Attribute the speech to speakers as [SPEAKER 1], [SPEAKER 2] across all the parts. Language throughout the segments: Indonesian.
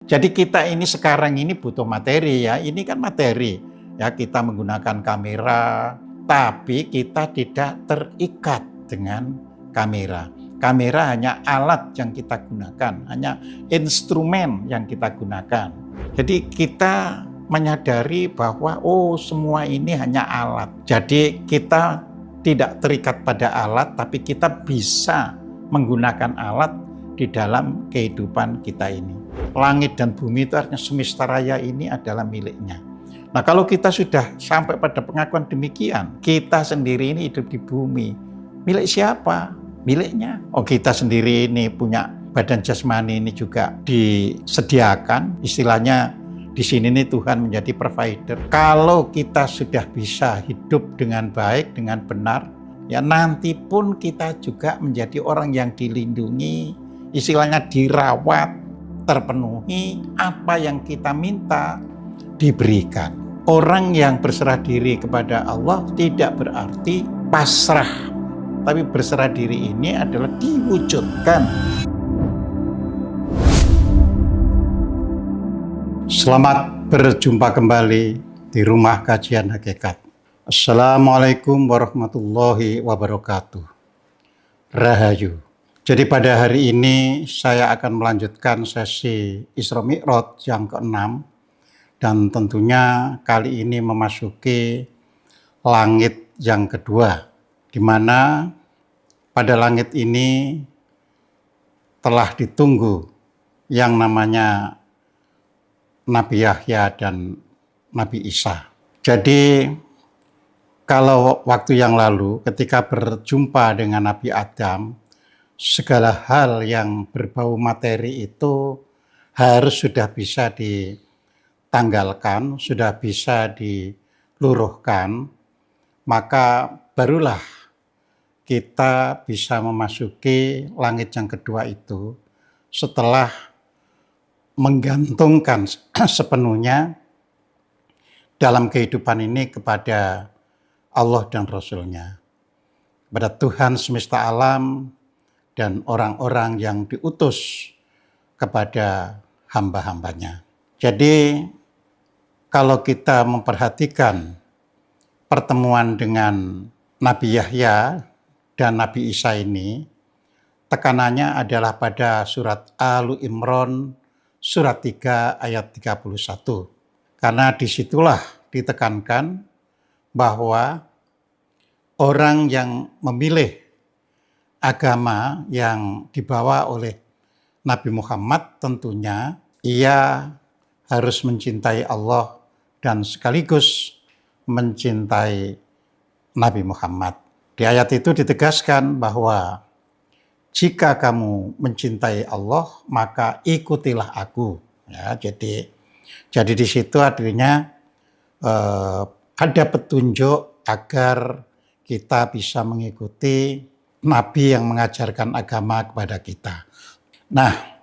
[SPEAKER 1] Jadi kita ini sekarang ini butuh materi ya, ini kan materi. Ya, kita menggunakan kamera, tapi kita tidak terikat dengan kamera. Kamera hanya alat yang kita gunakan, hanya instrumen yang kita gunakan. Jadi kita menyadari bahwa semua ini hanya alat. Jadi kita tidak terikat pada alat, tapi kita bisa menggunakan alat di dalam kehidupan kita ini. Langit dan bumi itu artinya semesta raya ini adalah miliknya. Nah, kalau kita sudah sampai pada pengakuan demikian, kita sendiri ini hidup di bumi. Milik siapa? Miliknya. Kita sendiri ini punya badan jasmani ini juga disediakan. Istilahnya di sini nih Tuhan menjadi provider. Kalau kita sudah bisa hidup dengan baik, dengan benar, ya nanti pun kita juga menjadi orang yang dilindungi, istilahnya dirawat, terpenuhi, apa yang kita minta diberikan. Orang yang berserah diri kepada Allah tidak berarti pasrah, tapi berserah diri ini adalah diwujudkan. Selamat berjumpa kembali di Rumah Kajian Hakikat. Assalamualaikum warahmatullahi wabarakatuh. Rahayu. Jadi pada hari ini saya akan melanjutkan sesi Isra Mi'raj yang ke-6, dan tentunya kali ini memasuki langit yang kedua, di mana pada langit ini telah ditunggu yang namanya Nabi Yahya dan Nabi Isa. Jadi kalau waktu yang lalu ketika berjumpa dengan Nabi Adam, segala hal yang berbau materi itu harus sudah bisa ditanggalkan, sudah bisa diluruhkan, maka barulah kita bisa memasuki langit yang kedua itu setelah menggantungkan sepenuhnya dalam kehidupan ini kepada Allah dan Rasul-Nya, kepada Tuhan semesta alam dan orang-orang yang diutus kepada hamba-hambanya. Jadi kalau kita memperhatikan pertemuan dengan Nabi Yahya dan Nabi Isa ini, tekanannya adalah pada surat Al Imran surat 3 ayat 31. Karena disitulah ditekankan bahwa orang yang memilih agama yang dibawa oleh Nabi Muhammad tentunya ia harus mencintai Allah dan sekaligus mencintai Nabi Muhammad. Di ayat itu ditegaskan bahwa jika kamu mencintai Allah, maka ikutilah aku. Ya, jadi di situ artinya ada petunjuk agar kita bisa mengikuti Nabi yang mengajarkan agama kepada kita. Nah,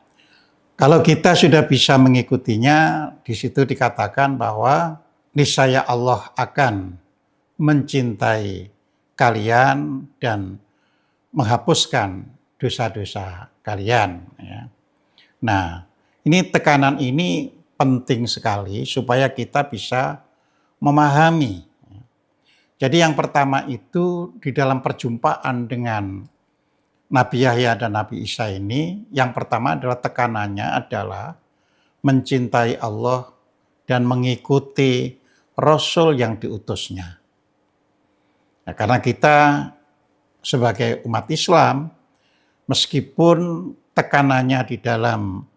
[SPEAKER 1] kalau kita sudah bisa mengikutinya, di situ dikatakan bahwa niscaya Allah akan mencintai kalian dan menghapuskan dosa-dosa kalian. Ya. Nah, ini tekanan ini penting sekali supaya kita bisa memahami. Jadi yang pertama itu di dalam perjumpaan dengan Nabi Yahya dan Nabi Isa ini, yang pertama adalah tekanannya adalah mencintai Allah dan mengikuti Rasul yang diutusnya. Nah, karena kita sebagai umat Islam, meskipun tekanannya di dalam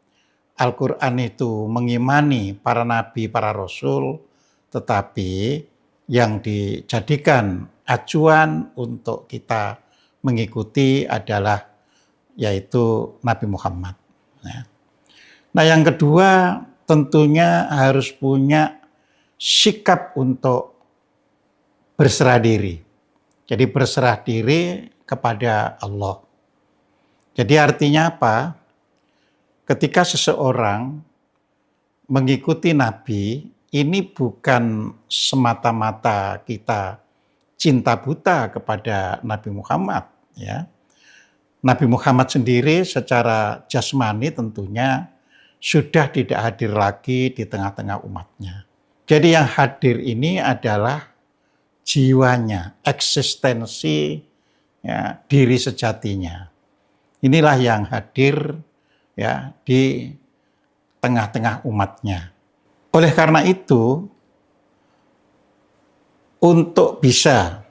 [SPEAKER 1] Al-Quran itu mengimani para nabi, para rasul, tetapi yang dijadikan acuan untuk kita mengikuti adalah yaitu Nabi Muhammad. Nah, yang kedua tentunya harus punya sikap untuk berserah diri. Jadi berserah diri kepada Allah. Jadi artinya apa? Ketika seseorang mengikuti Nabi, ini bukan semata-mata kita cinta buta kepada Nabi Muhammad. Ya. Nabi Muhammad sendiri secara jasmani tentunya sudah tidak hadir lagi di tengah-tengah umatnya. Jadi yang hadir ini adalah jiwanya, eksistensi, ya, diri sejatinya. Inilah yang hadir, ya, di tengah-tengah umatnya. Oleh karena itu, untuk bisa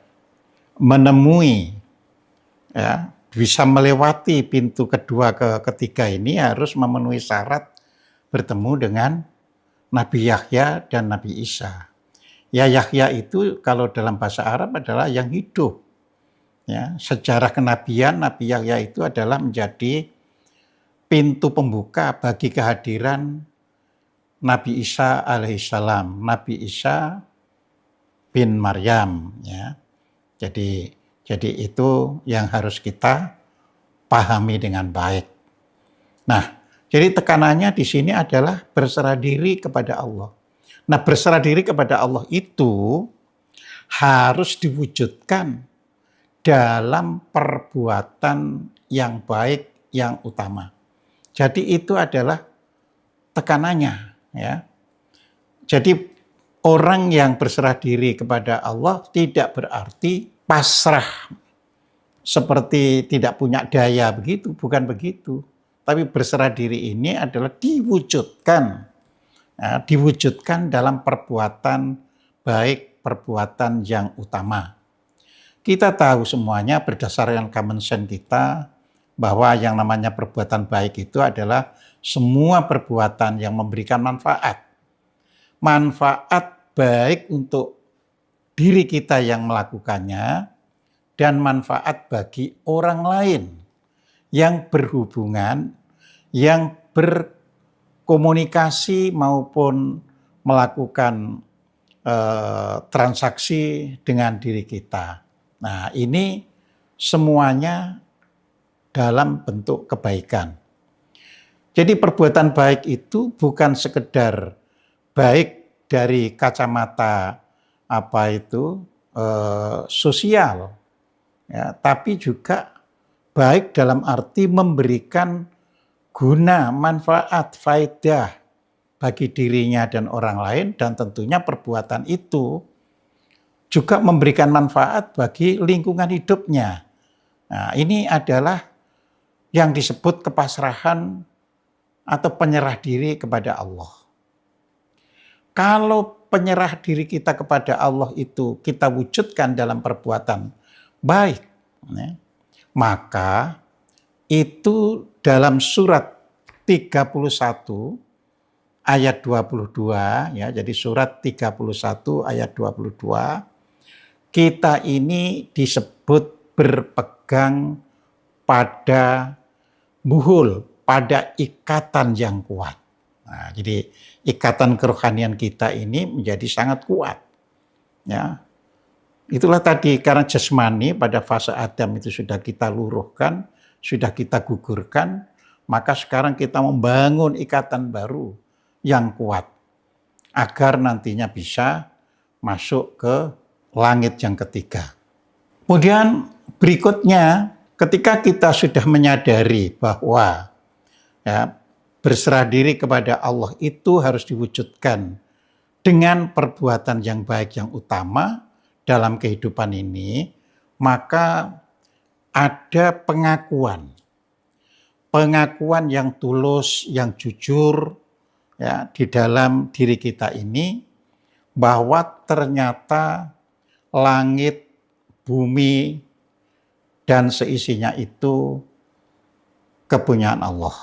[SPEAKER 1] menemui, ya, bisa melewati pintu kedua ke ketiga ini harus memenuhi syarat bertemu dengan Nabi Yahya dan Nabi Isa. Ya, Yahya itu kalau dalam bahasa Arab adalah yang hidup. Ya, sejarah kenabian Nabi Yahya itu adalah menjadi pintu pembuka bagi kehadiran Nabi Isa alaihissalam, Nabi Isa bin Maryam, ya. Jadi itu yang harus kita pahami dengan baik. Nah, jadi tekanannya di sini adalah berserah diri kepada Allah. Nah, berserah diri kepada Allah itu harus diwujudkan dalam perbuatan yang baik, yang utama. Jadi itu adalah tekanannya, ya. Jadi orang yang berserah diri kepada Allah tidak berarti pasrah seperti tidak punya daya begitu, bukan begitu. Tapi berserah diri ini adalah diwujudkan, ya, diwujudkan dalam perbuatan baik, perbuatan yang utama. Kita tahu semuanya berdasarkan common sense kita bahwa yang namanya perbuatan baik itu adalah semua perbuatan yang memberikan manfaat. Manfaat baik untuk diri kita yang melakukannya dan manfaat bagi orang lain yang berhubungan, yang berkomunikasi maupun melakukan transaksi dengan diri kita. Nah, ini semuanya dalam bentuk kebaikan. Jadi perbuatan baik itu bukan sekedar baik dari kacamata sosial, ya, tapi juga baik dalam arti memberikan guna, manfaat, faedah bagi dirinya dan orang lain, dan tentunya perbuatan itu juga memberikan manfaat bagi lingkungan hidupnya. Nah, ini adalah yang disebut kepasrahan atau penyerah diri kepada Allah. Kalau penyerah diri kita kepada Allah itu kita wujudkan dalam perbuatan baik, ya, maka itu dalam surat 31 ayat 22, ya, jadi surat 31 ayat 22, kita ini disebut berpegang pada buhul, pada ikatan yang kuat. Nah, jadi ikatan kerohanian kita ini menjadi sangat kuat. Ya, itulah tadi, karena jasmani pada fase Adam itu sudah kita luruhkan, sudah kita gugurkan, maka sekarang kita membangun ikatan baru yang kuat agar nantinya bisa masuk ke langit yang ketiga. Kemudian berikutnya, ketika kita sudah menyadari bahwa, ya, berserah diri kepada Allah itu harus diwujudkan dengan perbuatan yang baik yang utama dalam kehidupan ini, maka ada pengakuan yang tulus, yang jujur, ya, di dalam diri kita ini, bahwa ternyata langit, bumi, dan seisinya itu kepunyaan Allah.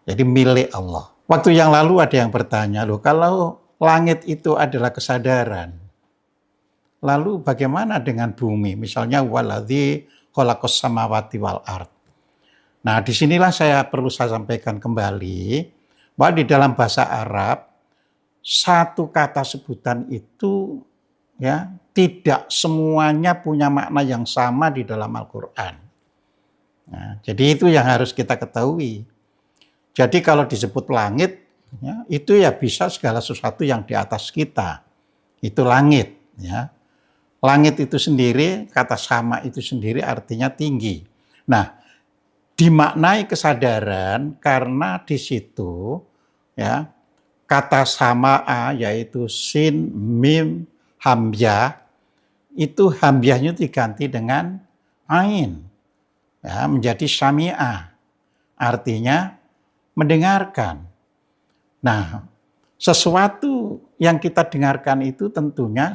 [SPEAKER 1] Jadi milik Allah. Waktu yang lalu ada yang bertanya, loh, kalau langit itu adalah kesadaran, lalu bagaimana dengan bumi? Misalnya waladzi khalaqas samawati wal ard. Nah, disinilah saya sampaikan kembali bahwa di dalam bahasa Arab satu kata sebutan itu, ya, tidak semuanya punya makna yang sama di dalam Al-Quran. Nah, jadi itu yang harus kita ketahui. Jadi kalau disebut langit, ya, itu ya bisa segala sesuatu yang di atas kita. Itu langit. Ya. Langit itu sendiri, kata sama itu sendiri artinya tinggi. Nah, dimaknai kesadaran karena di situ ya, kata sama'a yaitu sin, mim, hamzah, itu hamzahnya diganti dengan ain, ya, menjadi sami'a, artinya mendengarkan. Nah, sesuatu yang kita dengarkan itu tentunya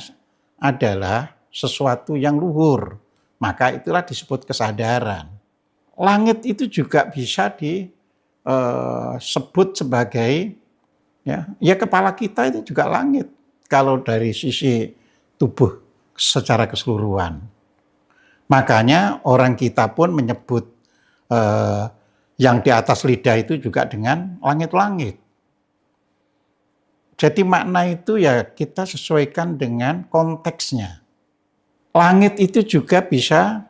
[SPEAKER 1] adalah sesuatu yang luhur, maka itulah disebut kesadaran. Langit itu juga bisa disebut sebagai ya kepala kita itu juga langit kalau dari sisi tubuh secara keseluruhan. Makanya orang kita pun menyebut yang di atas lidah itu juga dengan langit-langit. Jadi makna itu ya kita sesuaikan dengan konteksnya. Langit itu juga bisa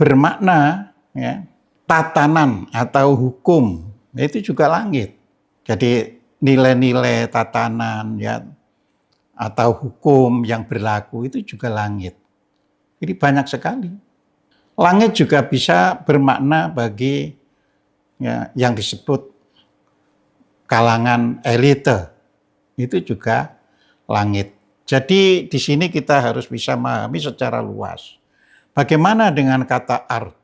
[SPEAKER 1] bermakna ya, tatanan atau hukum, itu juga langit. Jadi nilai-nilai tatanan ya atau hukum yang berlaku itu juga langit. Jadi banyak sekali. Langit juga bisa bermakna bagi ya, yang disebut kalangan elite, itu juga langit. Jadi di sini kita harus bisa memahami secara luas. Bagaimana dengan kata ard?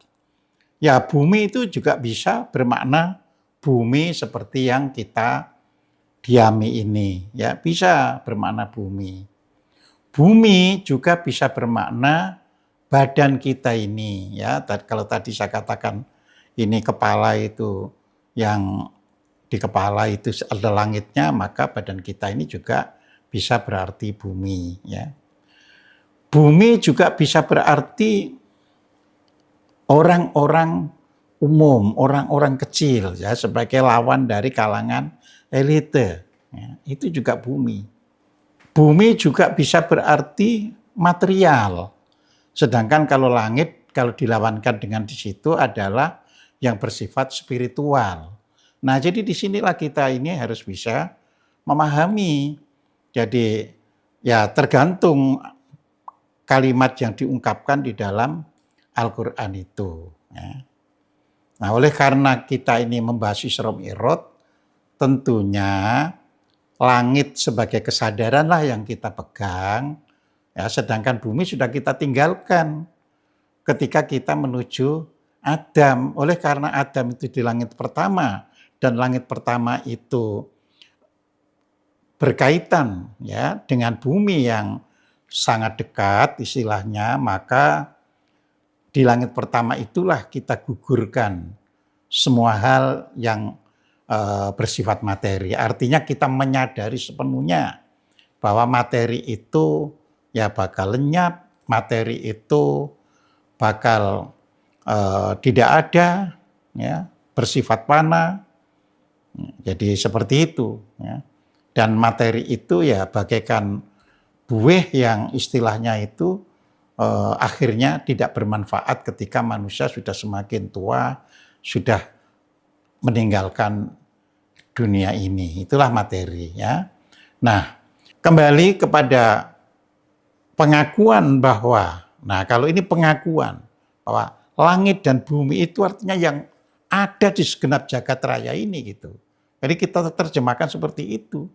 [SPEAKER 1] Ya bumi itu juga bisa bermakna bumi seperti yang kita diami ini. Ya bisa bermakna bumi. Bumi juga bisa bermakna badan kita ini. Ya kalau tadi saya katakan ini kepala itu yang di kepala itu ada langitnya, maka badan kita ini juga bisa berarti bumi. Ya. Bumi juga bisa berarti orang-orang umum, orang-orang kecil, ya sebagai lawan dari kalangan elite. Ya, itu juga bumi. Bumi juga bisa berarti material. Sedangkan kalau langit, kalau dilawankan dengan di situ adalah yang bersifat spiritual. Nah, jadi disinilah kita ini harus bisa memahami. Jadi ya tergantung kalimat yang diungkapkan di dalam Al-Quran itu. Ya. Nah, oleh karena kita ini membahas Isra Mi'raj, tentunya langit sebagai kesadaran lah yang kita pegang. Ya, sedangkan bumi sudah kita tinggalkan ketika kita menuju Adam. Oleh karena Adam itu di langit pertama, dan langit pertama itu berkaitan ya dengan bumi yang sangat dekat istilahnya, maka di langit pertama itulah kita gugurkan semua hal yang bersifat materi. Artinya kita menyadari sepenuhnya bahwa materi itu ya bakal lenyap, materi itu bakal tidak ada, ya, bersifat fana. Jadi seperti itu. Ya. Dan materi itu ya bagaikan buih yang istilahnya itu akhirnya tidak bermanfaat ketika manusia sudah semakin tua, sudah meninggalkan dunia ini. Itulah materi. Ya. Nah, kembali kepada pengakuan bahwa, nah kalau ini pengakuan bahwa langit dan bumi itu artinya yang ada di segenap jagat raya ini gitu. Jadi kita terjemahkan seperti itu.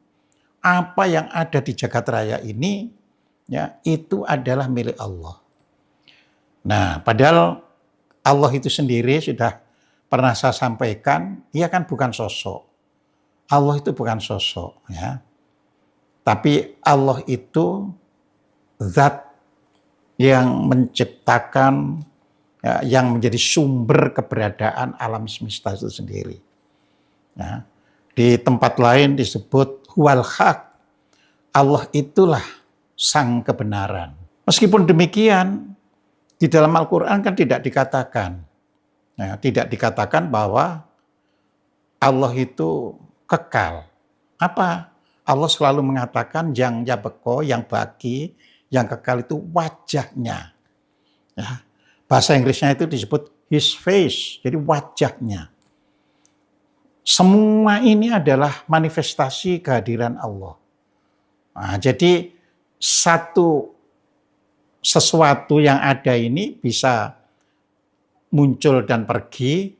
[SPEAKER 1] Apa yang ada di jagat raya ini ya itu adalah milik Allah. Nah, padahal Allah itu sendiri sudah pernah saya sampaikan, ia kan bukan sosok. Allah itu bukan sosok ya. Tapi Allah itu zat yang menciptakan ya, yang menjadi sumber keberadaan alam semesta itu sendiri. Ya. Di tempat lain disebut huwal haq. Allah itulah sang kebenaran. Meskipun demikian, di dalam Al-Quran kan tidak dikatakan. Ya, tidak dikatakan bahwa Allah itu kekal. Apa? Allah selalu mengatakan yang yabeko, yang baki, yang kekal itu wajahnya. Ya. Bahasa Inggrisnya itu disebut his face, jadi wajahnya. Semua ini adalah manifestasi kehadiran Allah. Nah, jadi sesuatu yang ada ini bisa muncul dan pergi,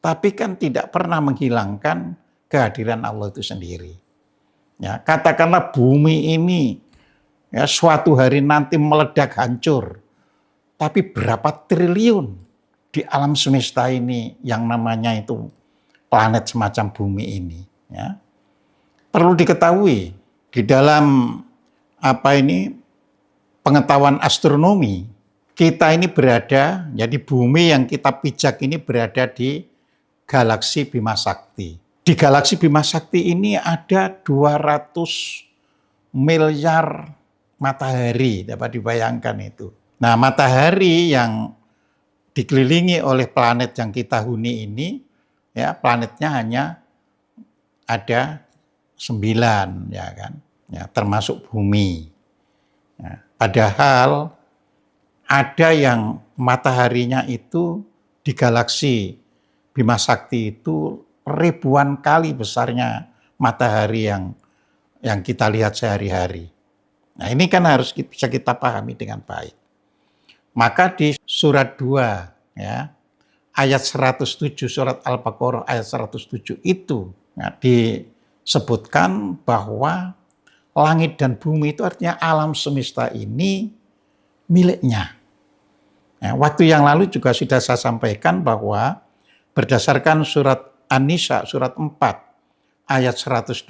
[SPEAKER 1] tapi kan tidak pernah menghilangkan kehadiran Allah itu sendiri. Ya, katakanlah bumi ini ya suatu hari nanti meledak hancur, tapi berapa triliun di alam semesta ini yang namanya itu planet semacam bumi ini. Ya. Perlu diketahui di dalam pengetahuan astronomi, kita ini berada, jadi bumi yang kita pijak ini berada di galaksi Bima Sakti. Di galaksi Bima Sakti ini ada 200 miliar matahari, dapat dibayangkan itu. Nah, matahari yang dikelilingi oleh planet yang kita huni ini, ya planetnya hanya ada 9, ya kan, ya, termasuk bumi. Ya, padahal ada yang mataharinya itu di galaksi Bima Sakti itu ribuan kali besarnya matahari yang kita lihat sehari-hari. Nah, ini kan harus bisa kita pahami dengan baik. Maka di surat 2 ya, ayat 107 surat Al-Baqarah ayat 107 itu ya, disebutkan bahwa langit dan bumi itu artinya alam semesta ini miliknya. Ya, waktu yang lalu juga sudah saya sampaikan bahwa berdasarkan surat An-Nisa surat 4 ayat 126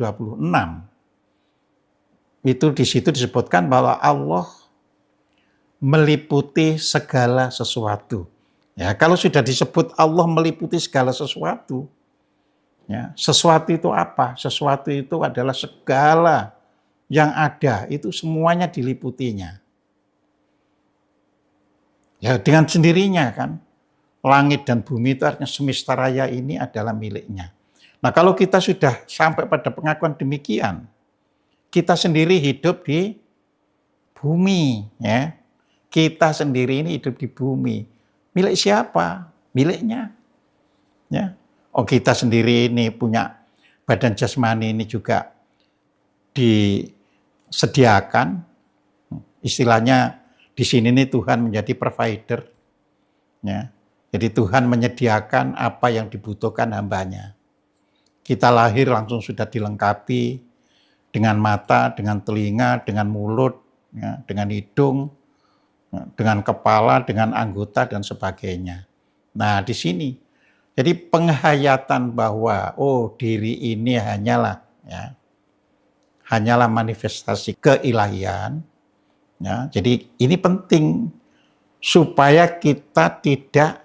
[SPEAKER 1] itu di situ disebutkan bahwa Allah meliputi segala sesuatu. Ya, kalau sudah disebut Allah meliputi segala sesuatu, ya, sesuatu itu apa? Sesuatu itu adalah segala yang ada, itu semuanya diliputinya. Ya, dengan sendirinya kan, langit dan bumi itu artinya semesta raya ini adalah miliknya. Nah, kalau kita sudah sampai pada pengakuan demikian, kita sendiri hidup di bumi, ya. Kita sendiri ini hidup di bumi. Milik siapa? Miliknya. Ya. Oh, kita sendiri ini punya badan jasmani ini juga disediakan. Istilahnya di sini nih Tuhan menjadi provider. Ya. Jadi Tuhan menyediakan apa yang dibutuhkan hambanya. Kita lahir langsung sudah dilengkapi dengan mata, dengan telinga, dengan mulut, ya, dengan hidung, ya, dengan kepala, dengan anggota dan sebagainya. Nah, di sini jadi penghayatan bahwa diri ini hanyalah manifestasi keilahian. Ya, jadi ini penting supaya kita tidak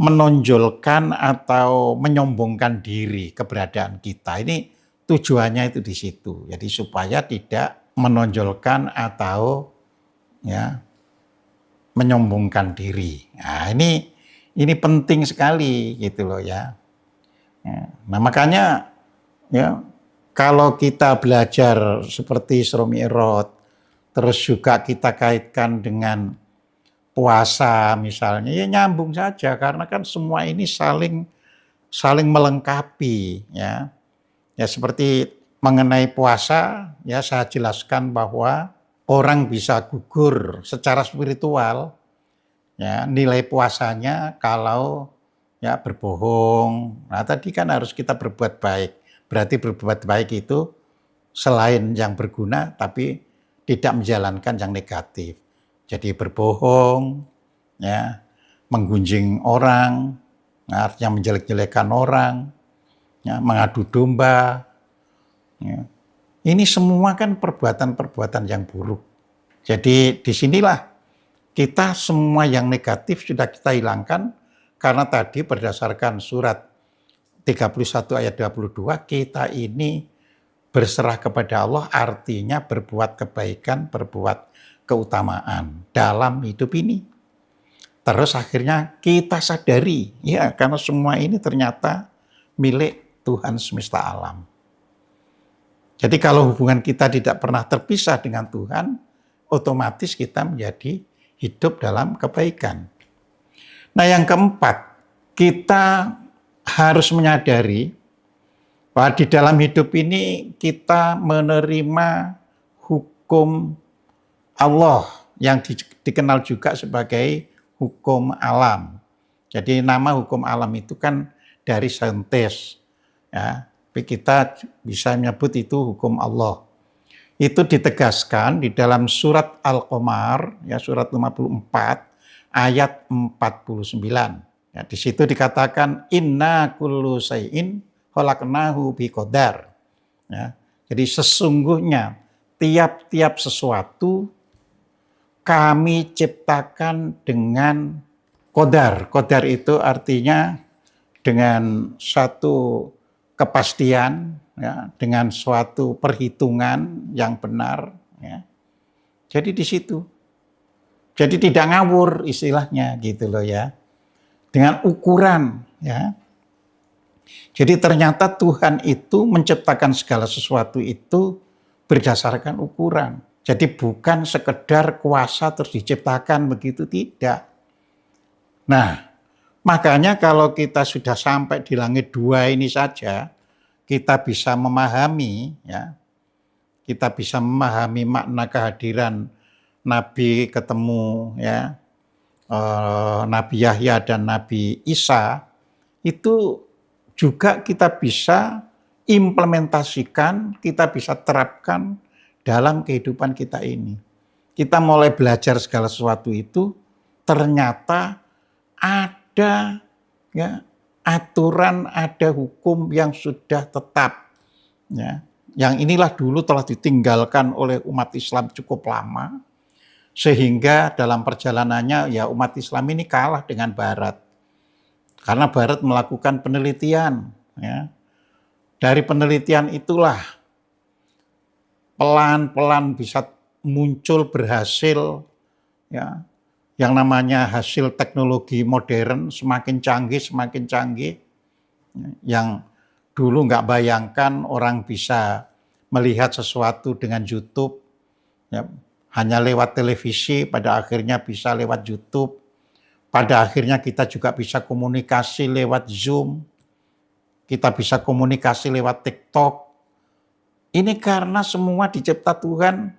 [SPEAKER 1] menonjolkan atau menyombongkan diri keberadaan kita. Ini tujuannya itu di situ. Jadi supaya tidak menonjolkan atau ya menyombongkan diri. Nah, ini penting sekali gitu loh ya. Nah, makanya ya kalau kita belajar seperti Isra Mi'raj, terus juga kita kaitkan dengan puasa misalnya, ya nyambung saja karena kan semua ini saling melengkapi ya. Ya seperti mengenai puasa ya saya jelaskan bahwa orang bisa gugur secara spiritual ya nilai puasanya kalau ya berbohong. Nah, tadi kan harus kita berbuat baik. Berarti berbuat baik itu selain yang berguna tapi tidak menjalankan yang negatif. Jadi berbohong, ya, menggunjing orang, artinya menjelek-jelekan orang, ya, mengadu domba. Ya. Ini semua kan perbuatan-perbuatan yang buruk. Jadi disinilah kita semua yang negatif sudah kita hilangkan karena tadi berdasarkan surat 31 ayat 22 kita ini berserah kepada Allah artinya berbuat kebaikan, berbuat keutamaan dalam hidup ini. Terus akhirnya kita sadari, ya karena semua ini ternyata milik Tuhan semesta alam. Jadi kalau hubungan kita tidak pernah terpisah dengan Tuhan, otomatis kita menjadi hidup dalam kebaikan. Nah yang keempat, kita harus menyadari bahwa di dalam hidup ini kita menerima hukum Allah yang dikenal juga sebagai hukum alam. Jadi nama hukum alam itu kan dari saintis, ya, Tapi kita bisa menyebut itu hukum Allah. Itu ditegaskan di dalam surat Al-Qamar, ya, surat 54 ayat 49. Ya, di situ dikatakan inna kullu syai'in khalaqnahu biqadar. Ya, jadi sesungguhnya tiap-tiap sesuatu kami ciptakan dengan qadar. Qadar itu artinya dengan satu kepastian, ya, dengan suatu perhitungan yang benar. Ya. Jadi di situ. Jadi tidak ngawur istilahnya gitu loh ya. Dengan ukuran ya. Jadi ternyata Tuhan itu menciptakan segala sesuatu itu berdasarkan ukuran. Jadi bukan sekedar kuasa terus diciptakan begitu, tidak. Nah, makanya kalau kita sudah sampai di langit 2 ini saja, kita bisa memahami ya. Kita bisa memahami makna kehadiran Nabi ketemu ya Nabi Yahya dan Nabi Isa, itu juga kita bisa implementasikan, kita bisa terapkan dalam kehidupan kita ini. Kita mulai belajar segala sesuatu itu, ternyata ada ya aturan, ada hukum yang sudah tetap. Ya. Yang inilah dulu telah ditinggalkan oleh umat Islam cukup lama, sehingga dalam perjalanannya ya umat Islam ini kalah dengan Barat. Karena Barat melakukan penelitian. Ya. Dari penelitian itulah pelan-pelan bisa muncul berhasil ya, yang namanya hasil teknologi modern semakin canggih. Yang dulu nggak bayangkan orang bisa melihat sesuatu dengan YouTube. Ya, hanya lewat televisi, pada akhirnya bisa lewat YouTube. Pada akhirnya kita juga bisa komunikasi lewat Zoom. Kita bisa komunikasi lewat TikTok. Ini karena semua dicipta Tuhan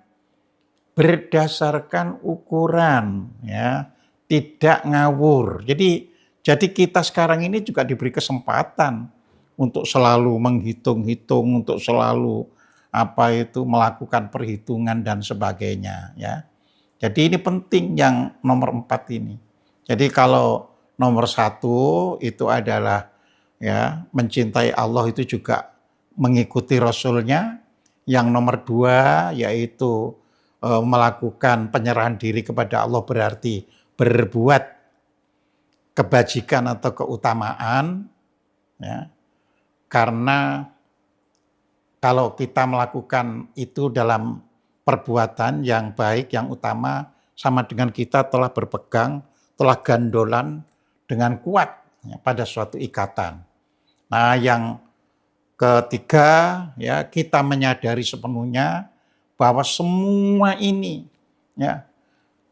[SPEAKER 1] berdasarkan ukuran, ya, tidak ngawur. Jadi kita sekarang ini juga diberi kesempatan untuk selalu menghitung-hitung, untuk selalu melakukan perhitungan dan sebagainya ya. Jadi ini penting yang nomor 4 ini. Jadi kalau nomor 1 itu adalah ya mencintai Allah, itu juga mengikuti Rasulnya. Yang nomor 2 yaitu melakukan penyerahan diri kepada Allah, berarti berbuat kebajikan atau keutamaan ya. Karena kalau kita melakukan itu dalam perbuatan yang baik, yang utama, sama dengan kita telah berpegang, telah gandolan dengan kuat ya, pada suatu ikatan. Nah, yang ketiga, ya, kita menyadari sepenuhnya bahwa semua ini ya,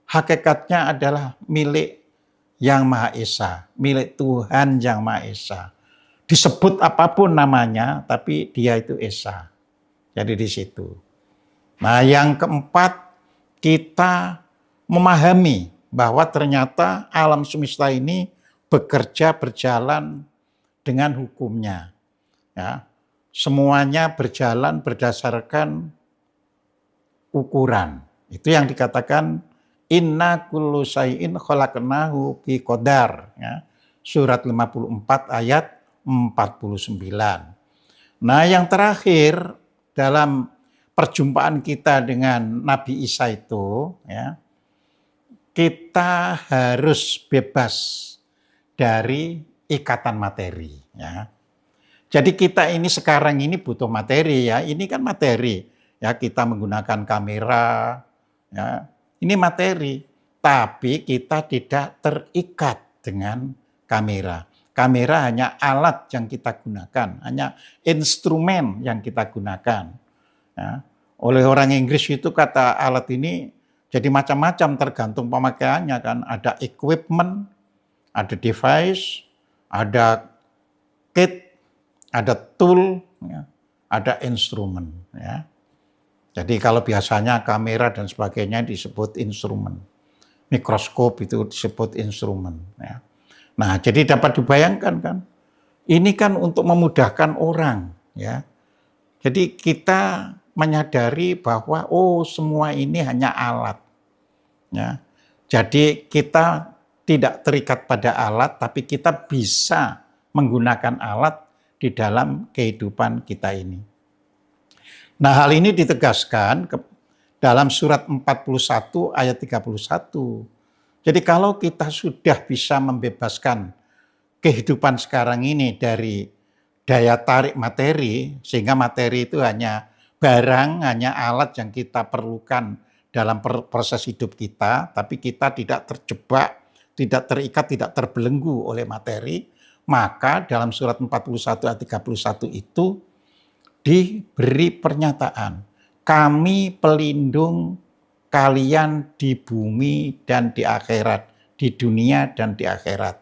[SPEAKER 1] hakikatnya adalah milik Yang Maha Esa, milik Tuhan Yang Maha Esa. Disebut apapun namanya, tapi Dia itu Esa. Jadi di situ. Nah, yang keempat, kita memahami bahwa ternyata alam semesta ini bekerja berjalan dengan hukumnya. Ya, semuanya berjalan berdasarkan ukuran. Itu yang dikatakan inna kullu syai'in khalaqnahu biqadar. Ya, surat 54 ayat 49. Nah, yang terakhir dalam perjumpaan kita dengan Nabi Isa itu, ya, kita harus bebas dari ikatan materi. Ya. Jadi kita ini sekarang ini butuh materi ya. Ini kan materi. Ya, kita menggunakan kamera. Ya, ini materi. Tapi kita tidak terikat dengan kamera. Kamera hanya alat yang kita gunakan, hanya instrumen yang kita gunakan. Ya. Oleh orang Inggris itu kata alat ini jadi macam-macam tergantung pemakaiannya kan. Ada equipment, ada device, ada kit, ada tool, ya, ada instrumen. Ya. Jadi kalau biasanya kamera dan sebagainya disebut instrumen. Mikroskop itu disebut instrumen. Ya. Nah, jadi dapat dibayangkan kan, ini kan untuk memudahkan orang. ya. Jadi kita menyadari bahwa semua ini hanya alat, ya. Jadi kita tidak terikat pada alat, tapi kita bisa menggunakan alat di dalam kehidupan kita ini. Nah, hal ini ditegaskan dalam surat 41 ayat 31. Jadi kalau kita sudah bisa membebaskan kehidupan sekarang ini dari daya tarik materi, sehingga materi itu hanya barang, hanya alat yang kita perlukan dalam proses hidup kita, tapi kita tidak terjebak, tidak terikat, tidak terbelenggu oleh materi, maka dalam surat 41 ayat 31 itu diberi pernyataan, kami pelindung kalian di bumi dan di akhirat, di dunia dan di akhirat.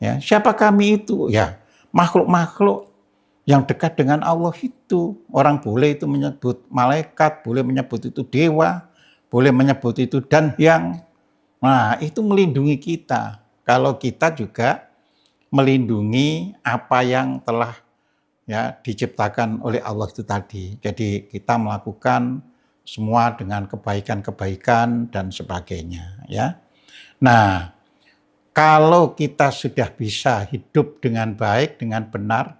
[SPEAKER 1] Ya, siapa kami itu? Ya, makhluk-makhluk yang dekat dengan Allah itu. Orang boleh itu menyebut malaikat, boleh menyebut itu dewa, boleh menyebut itu dan yang. Nah, itu melindungi kita. Kalau kita juga melindungi apa yang telah diciptakan oleh Allah itu tadi. Jadi kita melakukan semua dengan kebaikan-kebaikan dan sebagainya, ya. Nah, kalau kita sudah bisa hidup dengan baik, dengan benar,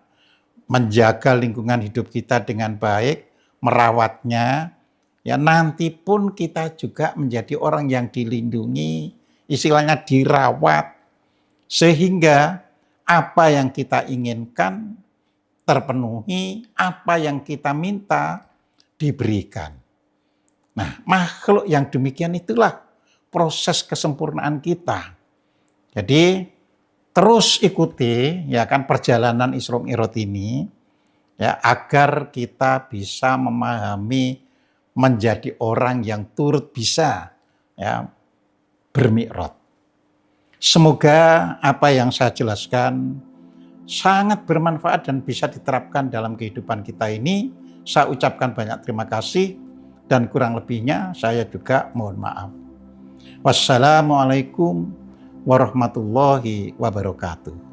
[SPEAKER 1] menjaga lingkungan hidup kita dengan baik, merawatnya, ya nanti pun kita juga menjadi orang yang dilindungi, istilahnya dirawat, sehingga apa yang kita inginkan terpenuhi, apa yang kita minta diberikan. Nah, makhluk yang demikian itulah proses kesempurnaan kita. Jadi terus ikuti ya kan perjalanan Isra Mi'raj ini ya agar kita bisa memahami menjadi orang yang turut bisa ya bermi'raj. Semoga apa yang saya jelaskan sangat bermanfaat dan bisa diterapkan dalam kehidupan kita ini. Saya ucapkan banyak terima kasih dan kurang lebihnya saya juga mohon maaf. Wassalamualaikum warahmatullahi wabarakatuh.